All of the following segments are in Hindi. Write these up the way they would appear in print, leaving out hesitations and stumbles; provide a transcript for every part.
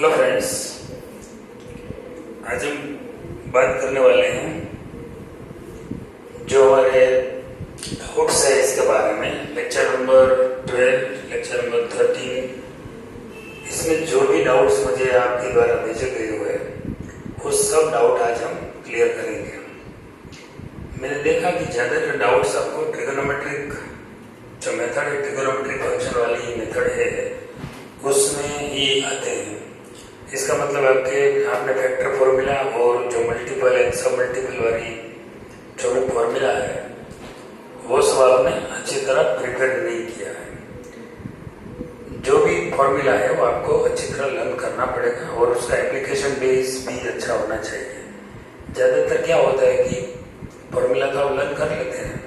हेलो फ्रेंड्स, आज हम बात करने वाले हैं जो हमारे हुक्स है इसके बारे में। लेक्चर नंबर 12, लेक्चर नंबर 13, इसमें जो भी डाउट्स मुझे आपके द्वारा भेजे गए हुए वो सब डाउट आज हम क्लियर करेंगे। मैंने देखा कि ज़्यादातर डाउट्स आपको ट्रिगोनोमेट्रिक जो मेथड है, ट्रिगोनोमेट्रिक फंक्शन वाली मेथड है, उसमें ही आते हैं। इसका मतलब आपने फैक्टर फॉर्मूला और जो मल्टीपल एंड सब मल्टीपल वाली जो भी फॉर्मूला है वो सब आपने अच्छी तरह प्रिपेयर नहीं किया है। जो भी फॉर्मूला है वो आपको अच्छी तरह लर्न करना पड़ेगा और उसका एप्लीकेशन बेस भी अच्छा होना चाहिए। ज़्यादातर क्या होता है कि फॉर्मूला तो आप लर्न कर लेते हैं,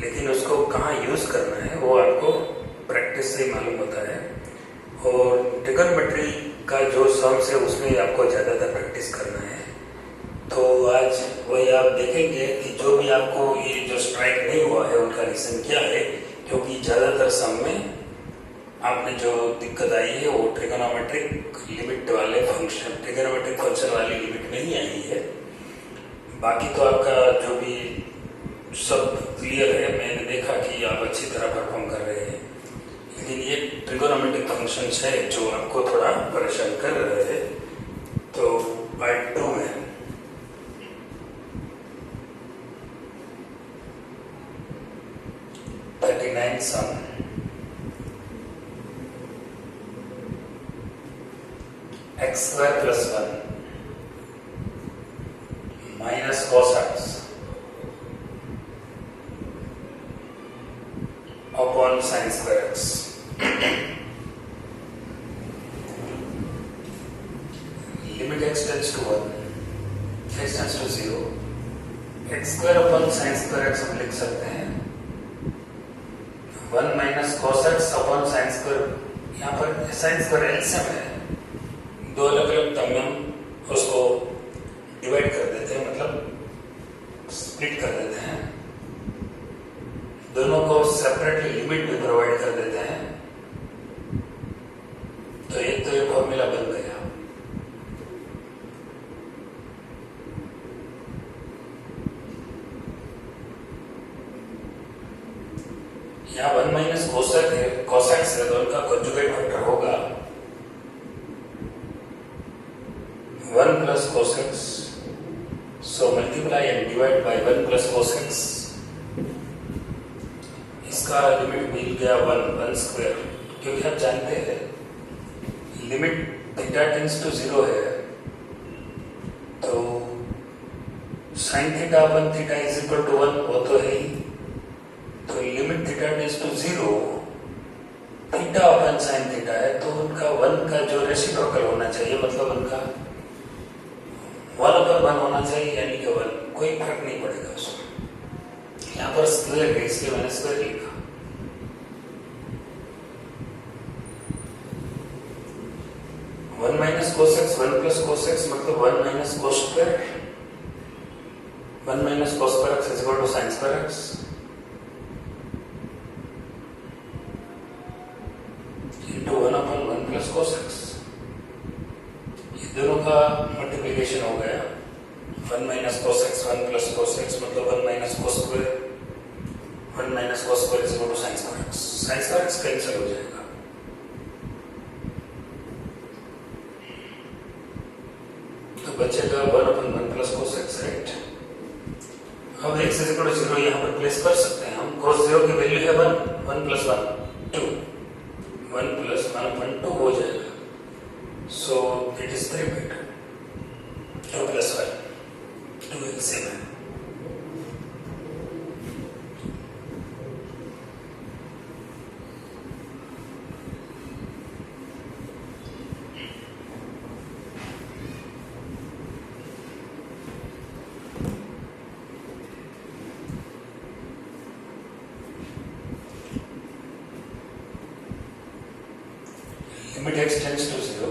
लेकिन उसको कहाँ यूज़ करना है वो आपको प्रैक्टिस से ही मालूम होता है। और ट्रिगोनोमेट्री का जो सम्स है उसमें आपको ज़्यादातर प्रैक्टिस करना है। तो आज वही आप देखेंगे कि जो भी आपको ये जो स्ट्राइक नहीं हुआ है उनका रीज़न क्या है, क्योंकि ज़्यादातर सम में आपने जो दिक्कत आई है वो ट्रिगोनोमेट्रिक लिमिट वाले फंक्शन, ट्रिगोनोमेट्रिक फंक्शन वाली लिमिट में ही आई है। बाकी तो आपका जो भी सब क्लियर है। मैंने देखा कि आप अच्छी तरह परफॉर्म कर रहे हैं, लेकिन ये ट्रिगोनोमेट्रिक फंक्शंस है जो आपको थोड़ा परेशान कर रहे हैं। तो पार्ट 2 में sum x² + 1 minus cos x upon sin² x। Limit x tends to 1, x tends to 0, x² upon sin² x हम लिख सकते हैं 1 minus cos x upon sin²। यहाँ पर sin² एलसीएम है, दो अलग अलग टर्म में हम उसको डिवाइड कर देते हैं, मतलब स्प्लिट कर देते हैं, दोनों को सेपरेटली लिमिट में प्रोवाइड कर देते हैं। तो एक तो ये फॉर्मूला बन गया। यहाँ 1 माइनस cos x है, तो उनका कॉन्जुगेट फैक्टर होगा 1 plus cos x, so multiply and divide by 1 plus cos x। इसका लिमिट मिल गया 1² क्योंकि आप जानते हैं लिमिट थीटा टेंड्स टू 0 है, तो sin theta upon theta is equal to 1 वो तो है ही। तो limit theta tends to 0 theta upon sin theta है, तो उनका 1 का जो रेसिप्रोकल होना चाहिए, मतलब उनका 1/1 होना चाहिए, यानी कि 1, कोई फर्क नहीं पड़ेगा उसमें। यहाँ पर स्क्वायर है इसलिए मैंने स्क्वायर लिखा। One minus cos x 1 plus cos x मतलब 1 minus cos², 1 minus cos² x is equal to sin² x into 1/1 plus cos x। ये दोनों का मल्टीप्लिकेशन हो गया 1 minus cos x 1 plus cos x मतलब 1 minus cos², 1 minus cos² is equal to sin² x। sin² x cancel हो जाएगा, तो बचेगा 1/1 प्लस cos x, राइट। अब x इज इक्वल टू 0 यहाँ पर प्लेस कर सकते हैं हम। cos 0 की वैल्यू है 1, 1 प्लस 1 2, 1 प्लस 1 2 हो जाएगा, so it is 3 bit 2 plus 1 2 LCM है। Limit x tends to 0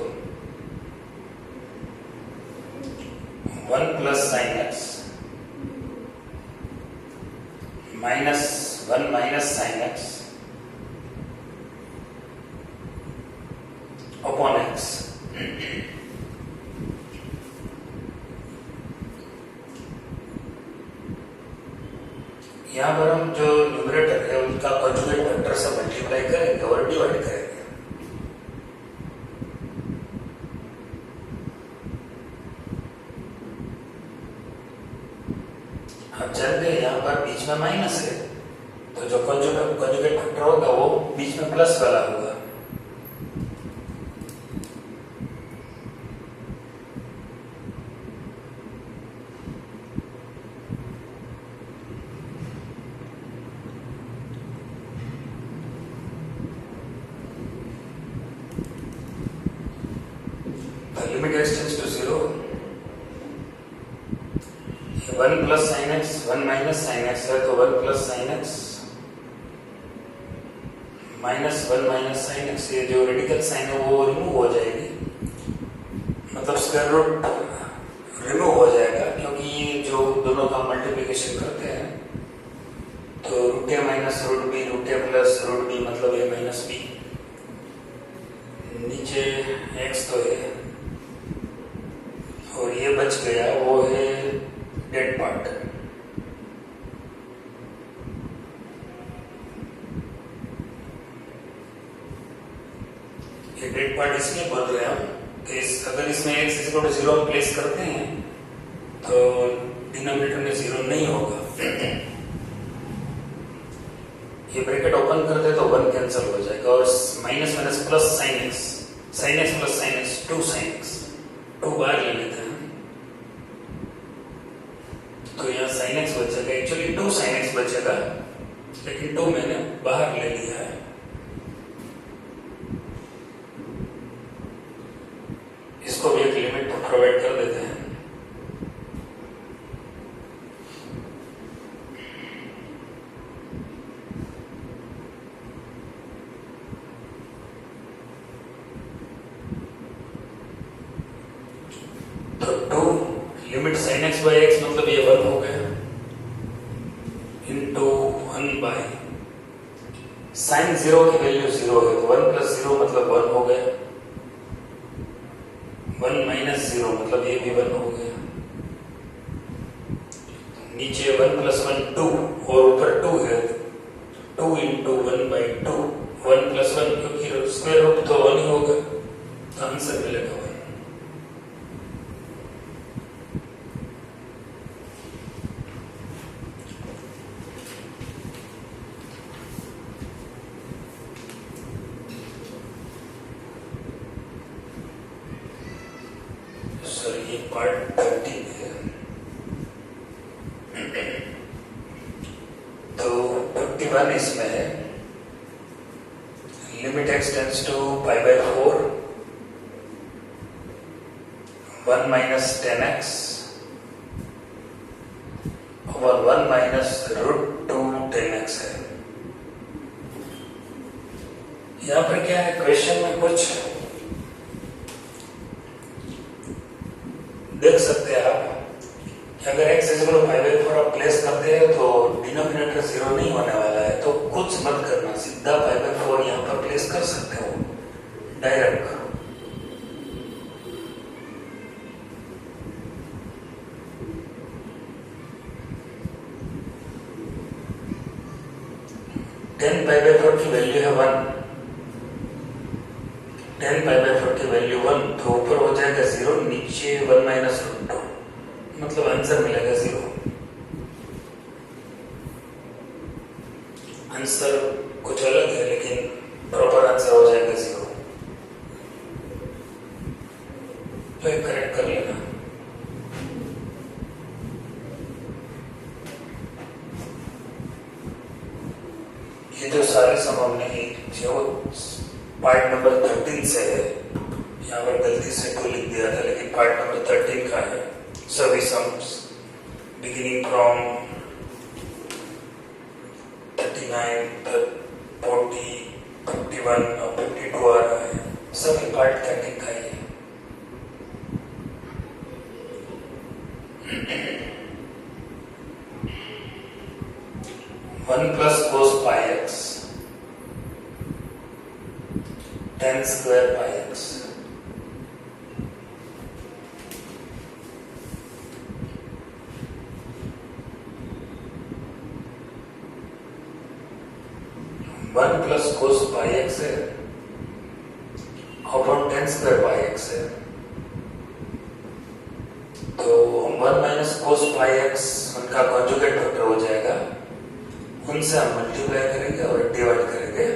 1 plus sin x minus 1 minus sin x upon x यहाँ पर हम जो न्यूमरेटर है उनका कॉन्जुगेट फैक्टर से मल्टीप्लाई करेंगे और डिवाइड करेंगे। अब जानते हैं यहाँ पर बीच में माइनस है, तो जो कॉन्जुगेट फैक्टर होगा वो बीच में प्लस वाला होगा। Limit x tends to 0, 1 plus sine x 1 minus sine x है, तो 1 plus sine x minus 1 minus sine x, ये जो रेडिकल साइन है वो रिमूव हो जाएगी, मतलब स्क्वायर रूट रिमूव हो जाएगा, क्योंकि ये जो दोनों का मल्टीप्लिकेशन करते हैं तो रूट ए माइनस रूट बी, रूट ए प्लस रूट बी मतलब ए माइनस बी, नीचे एक्स तो है और ये बच गया वो है डेड पार्ट। ये डेड पार्ट इसलिए बोल रहे हैं हम कि अगर इसमें x इक्वल टू 0 प्लेस करते हैं तो डिनोमिनेटर में 0 नहीं होगा। ये ब्रैकेट ओपन करते तो 1 कैंसिल हो जाएगा और minus minus plus sine x plus sine x 2 sine x 2 बार ले लेते हैं तो यहाँ sin x बचेगा, एक्चुअली 2 sin x बचेगा, लेकिन 2 मैंने बाहर ले लिया है। इसको भी एक लिमिट प्रोवाइड कर देते हैं। तो 2 limit sin x by x मतलब ये 1 हो गया इंटू 1 बाई साइन 0 की वैल्यू 0 है तो 1 प्लस 0 मतलब 1 हो गया, 1 माइनस 0 मतलब ये भी 1 हो गया, नीचे 1 प्लस 1 2 और ऊपर 2 है, 2 इंटू 1 बाई 2, 1 प्लस 1 क्योंकि स्क्वायर रूट तो 1 ही होगा तो आंसर मिलेगा 1। ये पार्ट 13 है, तो 51 इसमें है, limit x tends to pi by 4, 1 minus 10x और 1 माइनस रूट 2 10x है। यहाँ पर क्या है, क्वेश्चन में कुछ देख सकते हैं आप कि अगर x इक्वल टू 5/4 आप प्लेस करते हैं तो डिनोमिनेटर 0 नहीं होने वाला है, तो कुछ मत करना, सीधा 5/4 यहाँ पर प्लेस कर सकते हो डायरेक्ट। टेन 5/4 की वैल्यू है 1, 10 5/4 की वैल्यू 1 तो ऊपर हो जाएगा 0, नीचे 1 माइनस रूट 2 मतलब आंसर मिलेगा 0। आंसर कुछ अलग है लेकिन प्रॉपर आंसर हो जाएगा 0, तो एक करेक्ट कर लेना। ये जो सारे सम हमने जो पार्ट नंबर 13 से है, यहाँ पर गलती से 2 लिख दिया था लेकिन पार्ट नंबर 13 का है, सभी सम्स बिगिनिंग फ्रॉम 39, 40, 51 और 52 आ रहा है, सभी पार्ट 13 का ही है। One plus cos pi x 10 square pi x, 1 plus cos pi x है upon ten square pi x है। तो 1 माइनस कोस पाई एक्स उनका कॉन्जुगेट फैक्टर हो जाएगा, उनसे हम मल्टीप्लाई करेंगे और डिवाइड करेंगे।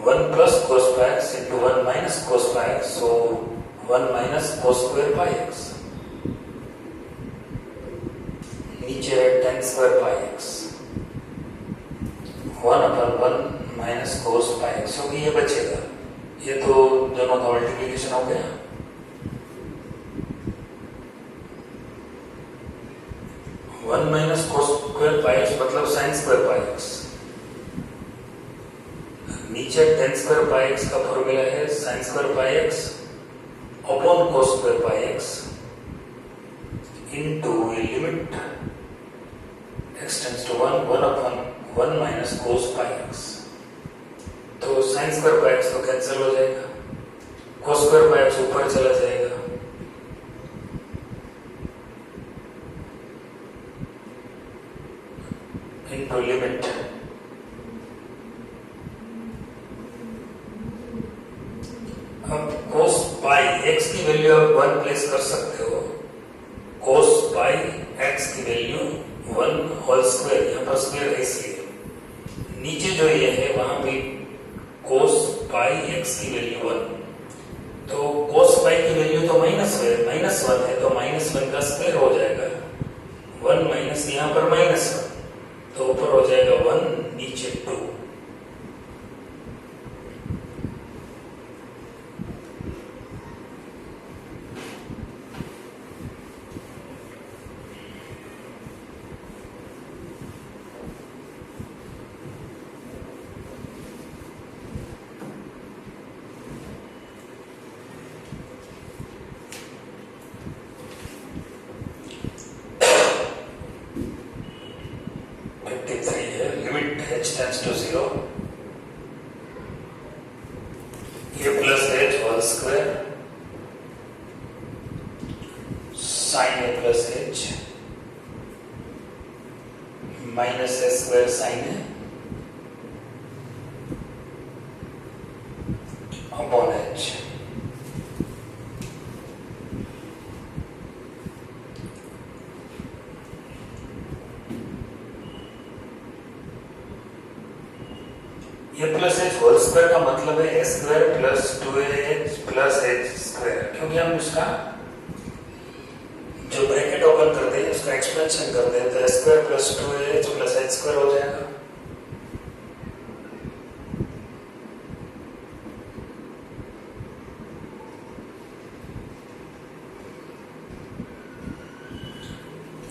1 plus cos pi x into 1 minus cos pi x, so 1 minus cos square pi x, नीचे है ten square pi x, 1 upon 1 minus cos pi x, क्योंकि ये बचेगा, ये तो दोनों का मल्टीप्लिकेशन हो गया। One minus cos square pi x मतलब साइन स्क्वायर पाई एक्स, नीचे टेन स्क्वायर पाई एक्स का फॉर्मूला है sine square pi x upon cos square pi x into limit x tends to 1 1 upon 1 minus cos pi x. तो साइन स्क्वायर पाई एक्स तो कैंसिल हो जाएगा, कोस स्क्वायर पाई एक्स ऊपर चला जाएगा, इनटू लिमिट अब कोस पाई एक्स की वैल्यू आप 1 प्लेस कर सकते हो, कोस पाई एक्स की वैल्यू 1 होल स्क्वायर, यहाँ पर स्क्वायर है इसलिए, नीचे जो ये है वहां भी कोस पाई एक्स की वैल्यू 1, तो कोस पाई की वैल्यू तो माइनस 1 है, तो माइनस 1 का स्क्वायर हो जाएगा, 1 माइनस यहाँ पर माइनस 1, तो ऊपर हो जाएगा 1 नीचे 2। h tends to 0, a plus h whole square sin a plus h minus a square sin a upon h। ये प्लस एच होल स्क्वायर का मतलब है a square plus 2h plus h square, क्योंकि हम इसका जो ब्रैकेट ओपन करते हैं उसका एक्सपेंशन करते हैं, तो a square plus 2h plus h square हो जाएगा।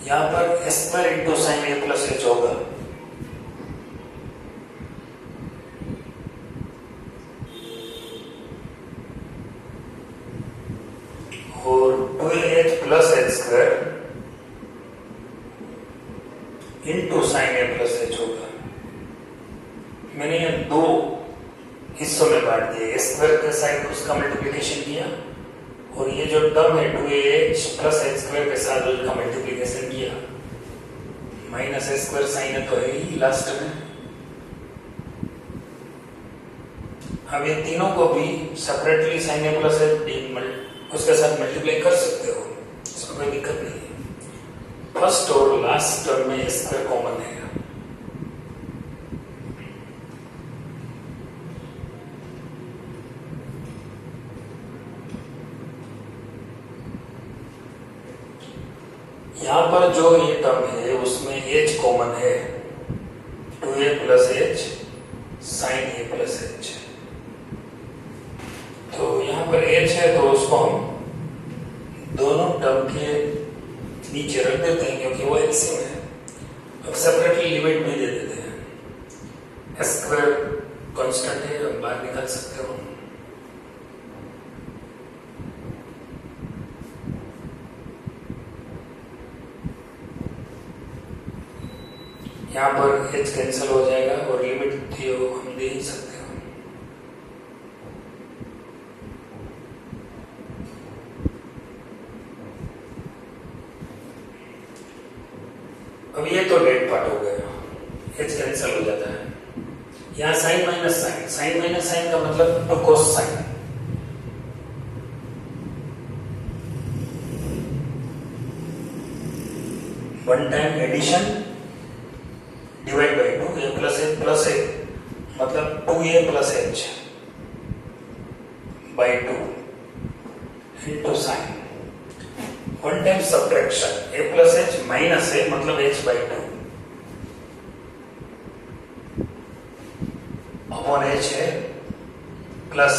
यहाँ पर a square into sine a plus h होगा, और 2h plus h square into sine a plus h होगा। मैंने ये दो हिस्सों में बांट दिया, ए स्क्वायर के साइड उसका मल्टीप्लिकेशन किया और ये जो टर्म है 2h प्लस एच स्क्वायर के साथ उसका मल्टीप्लिकेशन किया, माइनस ए स्क्वायर साइन है तो है ही लास्ट में। अब ये तीनों को भी separately sign a plus H उसके साथ मल्टीप्लाई कर सकते हो, इसमें कोई दिक्कत नहीं है। फर्स्ट और लास्ट टर्म में स्क्वायर कॉमन है, यहाँ पर जो ये टर्म है उसमें h कॉमन है, 2a plus h sine a plus H, तो यहाँ पर h है तो उसको हम दोनों टर्म के नीचे रख देते हैं क्योंकि वो एलसीएम है। अब सेपरेटली लिमिट भी दे देते हैं, स्क्वायर कांस्टेंट है, हम बाहर निकाल सकते हो। यहाँ पर h कैंसिल हो जाएगा और लिमिट हम दे ही सकते हो। अब ये तो डेट पार्ट हो गया, एच कैंसिल हो जाता है। यहाँ sine minus sine, sine minus sine का मतलब two cos sine. One time addition divide by two, a plus a मतलब 2a plus h by two into sine. One time subtraction, a plus h minus a मतलब h by two upon h है plus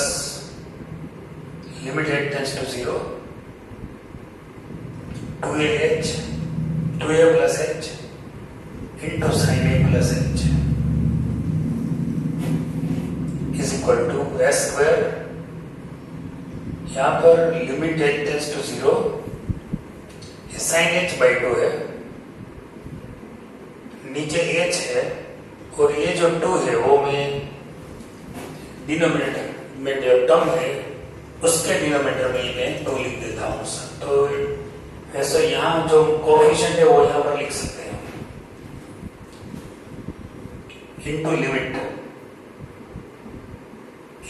limit h tends to 0 2a plus h इंटू sine a plus h is equal to s square. यहां पर limit h tends to 0, sine h by two है, नीचे h है और ये जो 2 है वो मैं डिनोमिनेटर में जो टर्म है उसके डिनोमिनेटर में मैं 2 लिख देता हूँ। तो वैसे यहाँ जो कोएफिशिएंट है वो यहाँ पर लिख सकते हैं इनटू लिमिट,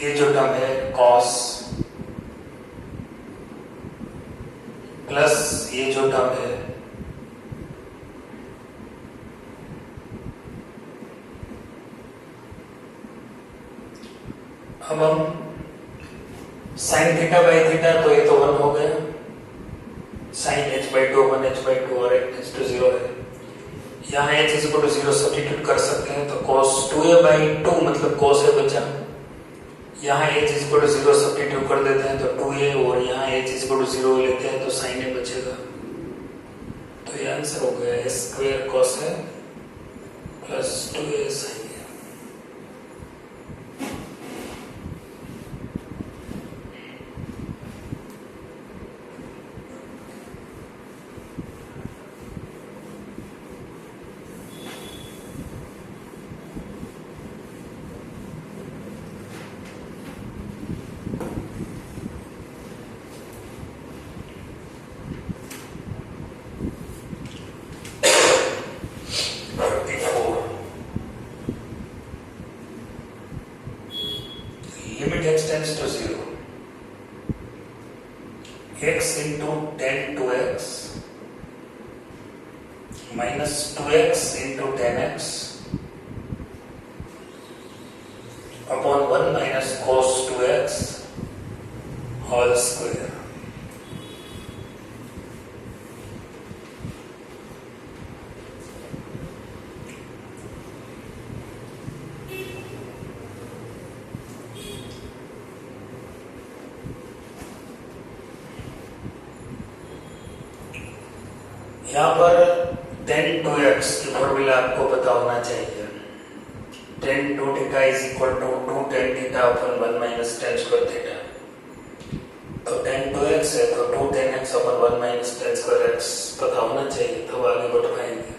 ये जो टर्म है कॉस प्लस ये जो टर्म है अब हम साइन थीटा बाई थीटा, तो ये तो 1 हो गया, sine h by two upon h by two और h टू 0 है। यहाँ h is equal to 0 substitute कर सकते हैं, तो cos 2a बाई टू मतलब cos a बचा। यहाँ h is equal to 0 substitute कर देते हैं तो 2a, और यहाँ h इज इक्वल टू 0 लेते हैं तो sin a बचेगा। तो ये आंसर हो गया s square cos a plus 2a sin a। Limit x tends to 0, x into tan 2x minus 2x into tan x upon 1 minus cos 2x whole square। यहाँ पर tan 2x की फॉर्मूला आपको पता होना चाहिए। tan 2 theta is equal to 2 tan theta upon 1 minus tan square theta. तो tan 2x है तो 2 tan x अपन 1 माइनस tan स्क्वायर x पता होना चाहिए, तो आगे बढ़ पाएंगे।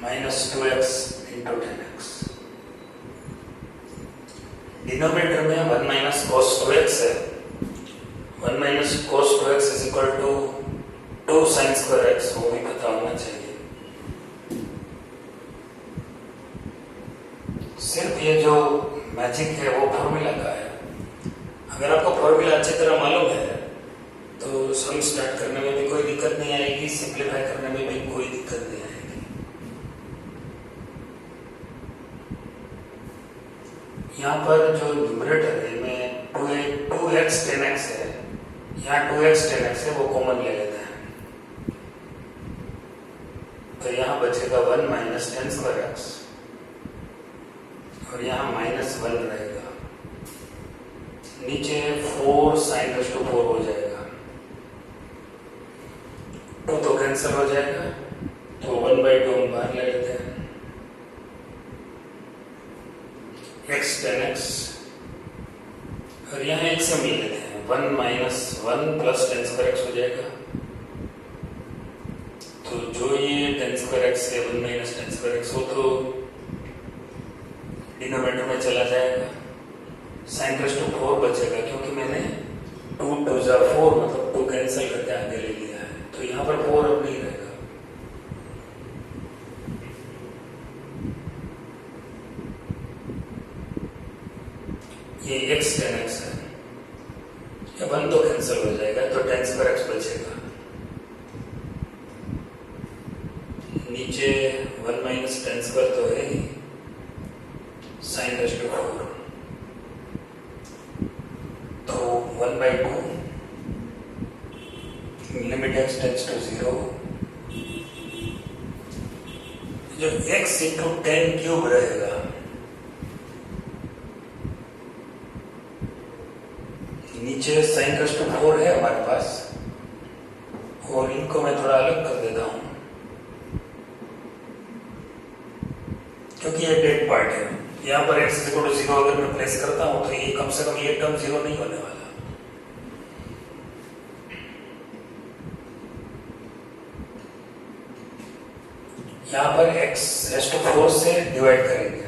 Minus 2x into tan x, denominator में 1 माइनस cos 2x है, 1 minus cos 2x is equal to 2 sin square x, वो भी पता होना चाहिए। सिर्फ ये जो मैजिक है वो फॉर्मूला का है। अगर आपको फॉर्मूला अच्छी तरह मालूम है तो सम स्टार्ट करने में भी कोई दिक्कत नहीं आएगी, सिंप्लीफाई करने में भी कोई दिक्कत नहीं आएगी। यहाँ पर जो न्यूमरेटर है में 2x tan x है, यहाँ 2x tan x है वो कॉमन ले लेते हैं, तो यहाँ बचेगा 1 माइनस tan स्क्वायर x और यहाँ माइनस 1 रहेगा, नीचे 4 sin raised to 4 हो जाएगा, 2 तो कैंसिल हो जाएगा, तो 1/2 हम बाहर ले लेते हैं, x tan x और यहाँ x हम ले लेते हैं, 1 minus 1 plus tan square x हो जाएगा। तो जो ये tan स्क्वायर x है 1 माइनस tan स्क्वायर x हो तो डिनोमिनेटर में चला जाएगा, साइन प्लस टू 4 बचेगा, क्योंकि मैंने 2 2 जा 4 मतलब 2 कैंसिल करके आगे ले लिया है, तो यहाँ पर 4 अब नहीं रहेगा। ये x tan x है, ये 1 तो कैंसिल हो जाएगा, तो tan स्क्वायर x बचेगा। नीचे 1 माइनस tan स्क्वायर तो है ही, साइन प्लस टू 4, तो 1/2 लिमिट x टेंड्स टू 0, जो x इंटू टेन क्यूब रहेगा, नीचे साइन प्लस टू 4 है हमारे पास, और इनको मैं थोड़ा अलग कर देता हूं, क्योंकि ये डेड पार्ट है। यहाँ पर x इक्वल टू 0 अगर मैं प्लेस करता हूं तो ये कम से कम ये टर्म 0 नहीं होने वाला। यहाँ पर x रेज़ टू 4 से डिवाइड करेंगे,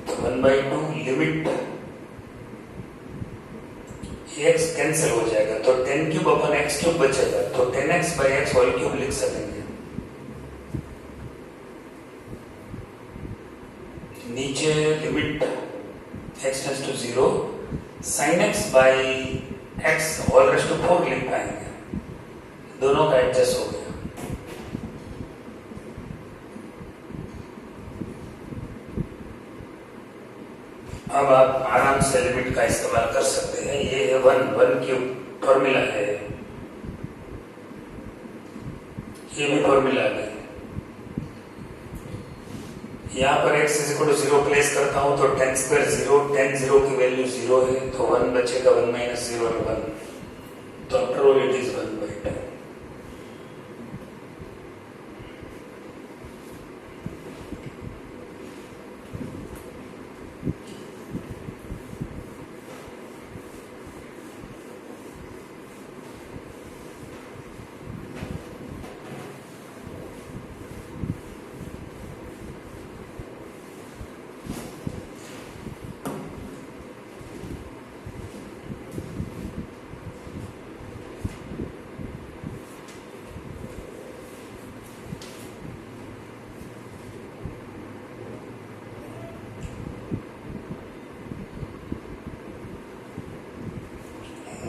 तो 1/2 लिमिट x कैंसिल हो जाएगा, तो 10 क्यूब अपन x क्यूब बचेगा, तो 10x by x whole cube लिख सकेंगे। नीचे limit x tends to 0 sine x by x whole raise to 4 लिख पाएंगे, दोनों का एडजस्ट हो गया। अब आप आराम से लिमिट का इस्तेमाल कर सकते हैं। ये है 1 क्यूब फॉर्मूला है, ये भी फॉर्मूला है। यहाँ पर x is equal to 0 place करता हूँ तो tan स्क्वायर 0, tan 0 की वैल्यू 0 है, तो 1 बचेगा, 1 माइनस 0 और 1, तो after all it is 1/2।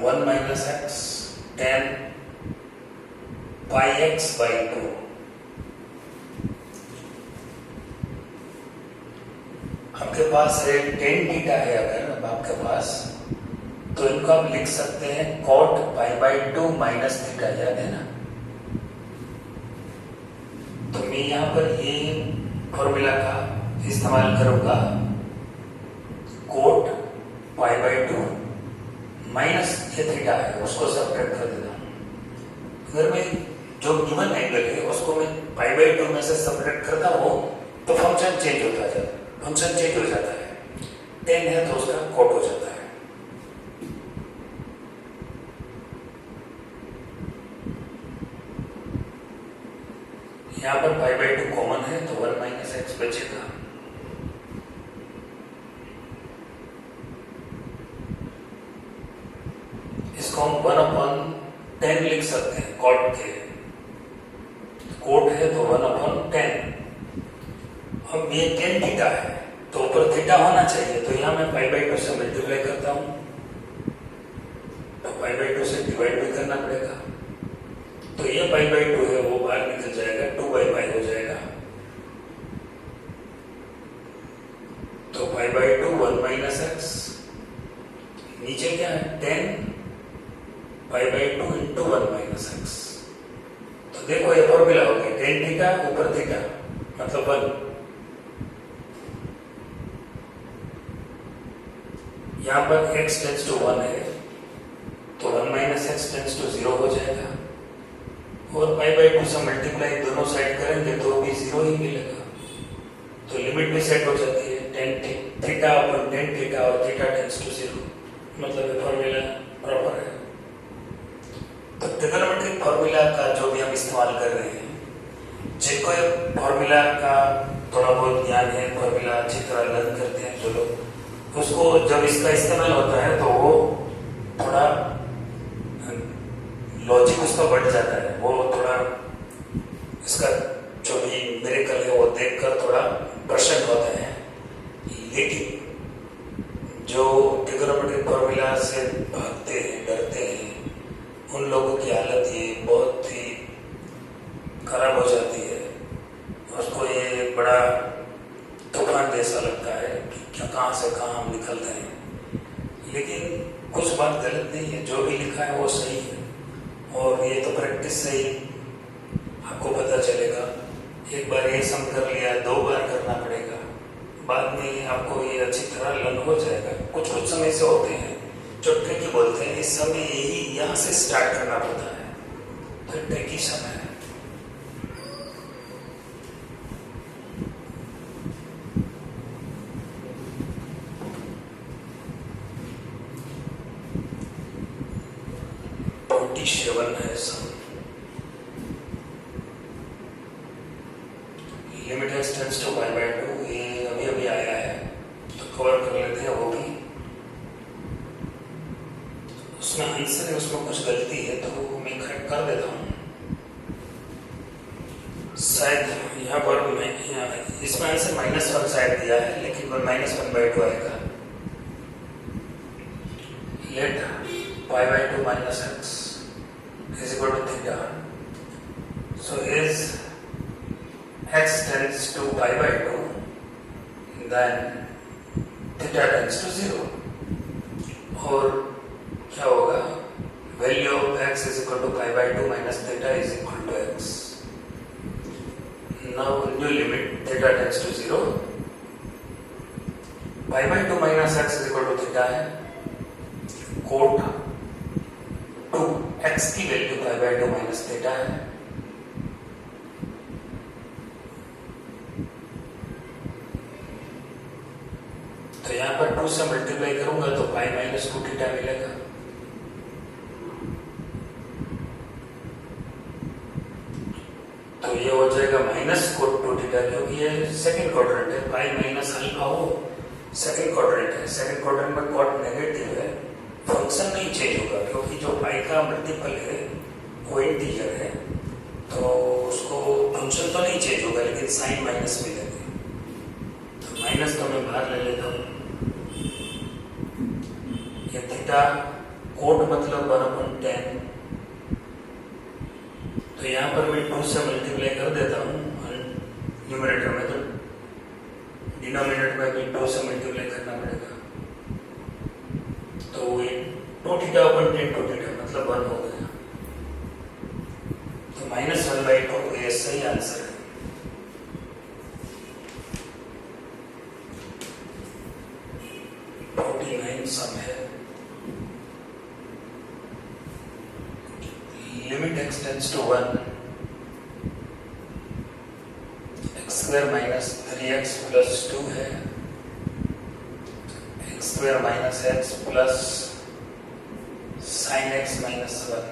One minus x tan pi x by 2, आपके पास है tan थीटा है, अगर अब आपके पास, तो इनको आप लिख सकते हैं cot pi by 2 minus theta, याद है ना। तो मैं यहाँ पर ये फॉर्मूला का इस्तेमाल करूंगा, cot पाई बाई 2 माइनस ये थीटा है, उसको सब्ट्रैक्ट कर देता हूँ। अगर मैं जो गिवन एंगल है उसको मैं पाई बाई 2 में से सब्ट्रैक्ट करता हूँ तो फंक्शन चेंज हो जाता है, tan है तो उसका cot हो जाता है। यहाँ पर पाई बाई 2 कॉमन है तो 1 माइनस एक्स बचेगा। इसको हम 1/10 लिख सकते हैं, cot के, cot है तो 1/10। अब ये tan थीटा है तो ऊपर थीटा होना चाहिए, तो यहाँ मैं पाई बाई 2 से मल्टीप्लाई करता हूँ, तो पाई बाई 2 से डिवाइड भी करना पड़ेगा, तो ये पाई बाई 2 है वो बाहर निकल जाएगा, 2/पाई हो जाएगा, तो पाई बाई 2 1 माइनस एक्स, नीचे क्या है tan pi by 2 into 1 minus x. तो देखो ये फॉर्मूला हो गया, tan थीटा ऊपर थीटा मतलब 1। यहाँ पर x टेंड्स टू 1 है तो 1 माइनस एक्स टेंड्स टू 0 हो जाएगा, और पाई बाई 2 से मल्टीप्लाई दोनों साइड करेंगे तो भी 0 ही मिलेगा, तो लिमिट भी सेट हो जाती है, tan थीटा और tan थीटा और थीटा टेंड्स टू 0 मतलब ये फॉर्मूला प्रॉपर है। तो ट्रिग्नोमेट्रिक फॉर्मूला का जो भी हम इस्तेमाल कर रहे हैं, जिनको फॉर्मूला का थोड़ा बहुत ज्ञान है, फॉर्मूला अच्छी तरह लर्न करते हैं जो लोग, उसको जब इसका इस्तेमाल होता है तो वो थोड़ा लॉजिक उसका बढ़ जाता है, वो थोड़ा इसका जो भी मिरेकल है वो देखकर थोड़ा प्रसन्न होता है। लेकिन जो ट्रिग्नोमेट्रिक फॉर्मूला से भागते हैं, डरते हैं, उन लोगों की हालत ये बहुत ही खराब हो जाती है। उसको ये बड़ा तूफान जैसा लगता है कि क्या कहाँ से कहाँ हम निकलते हैं। लेकिन कुछ बात गलत नहीं है, जो भी लिखा है वो सही है, और ये तो प्रैक्टिस से ही आपको पता चलेगा। एक बार ये सम कर लिया, 2 बार करना पड़ेगा, बाद में आपको ये अच्छी तरह लर्न हो जाएगा। कुछ समय से होते हैं जो ट्रिकी बोलते हैं, इस समय यही यहाँ से स्टार्ट करना पड़ता है, तो ट्रिकी समय है। है some limit x tends to pi by 2, ये अभी अभी आया है तो कवर कर लेते हैं वो भी। उसमें आंसर है, उसमें कुछ गलती है तो मैं करेक्ट कर देता हूँ। शायद यहाँ पर मैं इसमें आंसर -1 शायद दिया है, लेकिन -1/2 आएगा। Let pi by 2 minus x is equal to theta. So is x tends to pi by 2, then theta tends to 0. और क्या होगा? Value of x is equal to pi by 2 minus theta is equal to x. Now new limit theta tends to 0. Pi by 2 minus x is equal to theta है. Cot 2 x की value pi by 2 minus theta है। तो यहाँ पर 2 से मल्टीप्लाई करूंगा तो पाई माइनस 2 थीटा मिलेगा। तो ये हो जाएगा माइनस कोट 2 थीटा, क्योंकि ये सेकंड क्वाड्रेंट है। पाई माइनस अल्फा हो सेकंड क्वाड्रेंट है, सेकंड क्वाड्रेंट में कॉट नेगेटिव है, फंक्शन नहीं चेंज होगा, क्योंकि जो पाई का मल्टीपल है वो इंटीजर है, तो उसको फंक्शन तो नहीं चेंज होगा, लेकिन साइन माइनस मिलेंगे। तो माइनस तो मैं बाहर ले लेता हूँ। ये थीटा कोट मतलब 1/10, तो यहाँ पर मैं 2 से मल्टीप्लाई कर देता हूँ न्यूमरेटर में, तो डिनोमिनेटर में भी 2 से मल्टीप्लाई करना पड़ेगा। तो ये 2 थीटा अपन 10 2 थीटा मतलब 1 हो गया। तो -1/2 ये सही आंसर है। सम है। Limit x tends to 1, x² minus 3x plus 2 है, x² minus x plus sin x minus 1।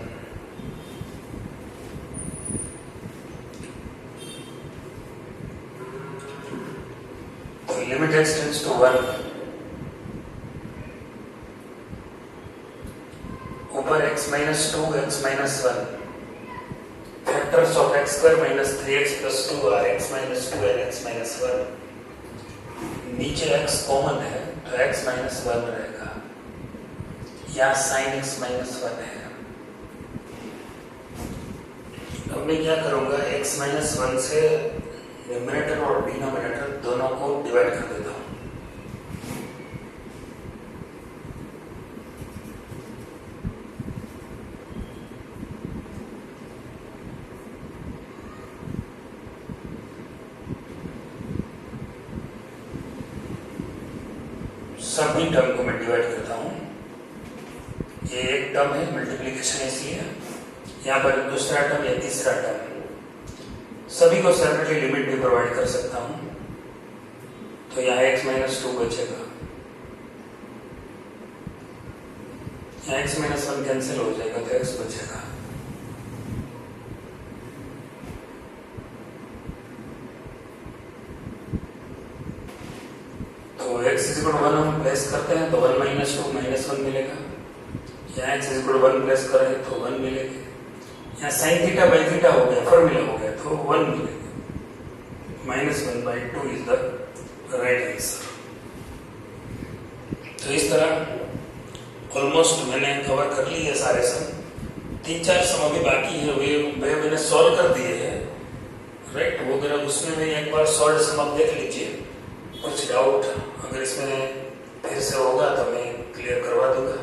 तो लिमिट x टेंड्स टू 1, ऊपर x minus 2 x minus 1, factors of x² minus 3x plus 2 are x minus 2 and x minus 1। नीचे x कॉमन है तो x माइनस 1 रहेगा, या sin x माइनस 1 है। अब मैं क्या करूंगा, x माइनस 1 से न्यूमरेटर और डिनोमिनेटर दोनों को डिवाइड कर देता हूं। सभी टर्म को मैं डिवाइड करता हूँ। ये एक टर्म है मल्टीप्लिकेशन, इसलिए यहाँ पर दूसरा टर्म या तीसरा टर्म, सभी को सेपरेटली लिमिट भी प्रोवाइड कर सकता हूँ। तो यहाँ x माइनस 2 बचेगा, x माइनस 1 कैंसिल हो जाएगा तो x बचेगा। तो x इज इक्वल 1 हम प्लेस करते हैं तो 1 माइनस 2 माइनस 1 मिलेगा। यहाँ x इज इक्वल 1 प्लेस करें तो 1 मिलेगा। यहाँ साइन थीटा बाई थीटा हो गया, फॉर्मूला हो गया तो 1 मिलेगा। -1/2 इज द राइट आंसर। तो इस तरह ऑलमोस्ट मैंने कवर कर ली है सारे सम। 3-4 सम अभी बाकी है, वे मैंने सॉल्व कर दिए हैं, राइट। वो अगर उसमें भी एक बार सॉल्व सम आप देख लीजिए, कुछ डाउट अगर इसमें फिर से होगा तो मैं क्लियर करवा दूंगा,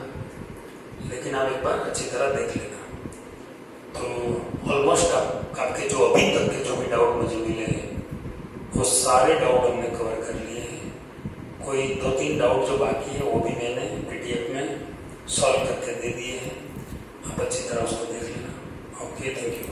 लेकिन आप एक बार अच्छी तरह देख लेना। तो ऑलमोस्ट आपके जो अभी तक के जो भी डाउट मुझे मिले हैं वो सारे डाउट हमने कवर कर लिए हैं। कोई 2-3 डाउट जो बाकी है वो भी मैंने PDF में सॉल्व करके दे दिए हैं, आप अच्छी तरह उसको देख लेना। Okay, thank you.